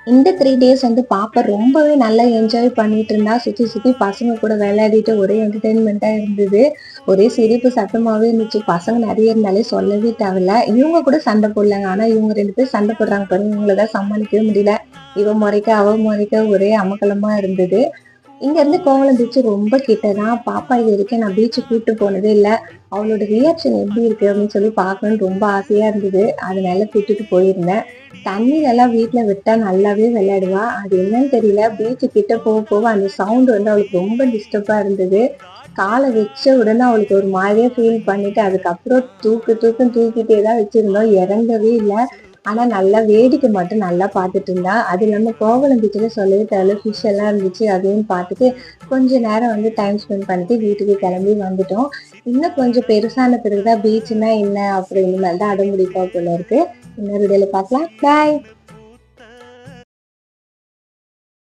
இந்த 3 டேஸ் வந்து பாப்பா ரொம்பவே நல்லா என்ஜாய் பண்ணிட்டு இருந்தா. சுத்தி சுத்தி பசங்க கூட விளையாடிட்டு ஒரே என்டர்டெயின்மெண்ட்டா இருந்தது. ஒரே சிரிப்பு சத்தமாவே இருந்துச்சு. பசங்க நெறைய இருந்தாலே சொல்லவே தேவையில்ல. இவங்க கூட சண்டை போடலங்க. ஆனா இவங்க 2 பேரும் சண்டை போடுறாங்க பாருங்க. இவங்கள தான் சமாளிக்கவே முடியல. இவ மொறைக்க, அவ மொறைக்க ஒரே அமர்க்களமா இருந்தது. இங்க இருந்து கோவளம் பீச் ரொம்ப கிட்ட தான். பாப்பா இதுவரைக்கும் நான் பீச்சுக்கு கூட்டு போனதே இல்ல. அவளோட ரியாக்ஷன் எப்படி இருக்கு அப்படின்னு சொல்லி பார்க்கணும்னு ரொம்ப ஆசையா இருந்தது. அதனால கூட்டிட்டு போயிருந்தேன். தண்ணிலலாம் வீட்ல விட்டா நல்லாவே விளையாடுவா. அது என்னன்னு தெரியல. பீச்சு கிட்ட போக போக அந்த சவுண்ட் வந்து அவளுக்கு ரொம்ப டிஸ்டர்பா இருந்தது. கால வச்ச உடனே அவளுக்கு ஒரு மாதிரியா ஃபீல் பண்ணிட்டு, அதுக்கப்புறம் தூக்குன்னு தூக்கிட்டே தான் வச்சிருந்தோம். இறங்கவே இல்ல. ஆனா நல்லா வேடிக்கை மட்டும் நல்லா பார்த்துட்டு இருந்தா. அது இல்லாம கோவளம் பீச்ல சொல்லவே தேவையில்ல. ஃபிஷ் எல்லாம் இருந்துச்சு. அதையும் பார்த்துட்டு கொஞ்ச நேரம் வந்து டைம் ஸ்பெண்ட் பண்ணிட்டு வீட்டுக்கு கிளம்பி வந்துட்டோம். இன்னும் கொஞ்சம் பெருசான பிறகு தான் பீச்சுன்னா என்ன அப்படின்னு மேல தான் அடம்பிடிப்பா போல இருக்கு. இன்னொரு வீடியோல பார்க்கலாம். பாய்.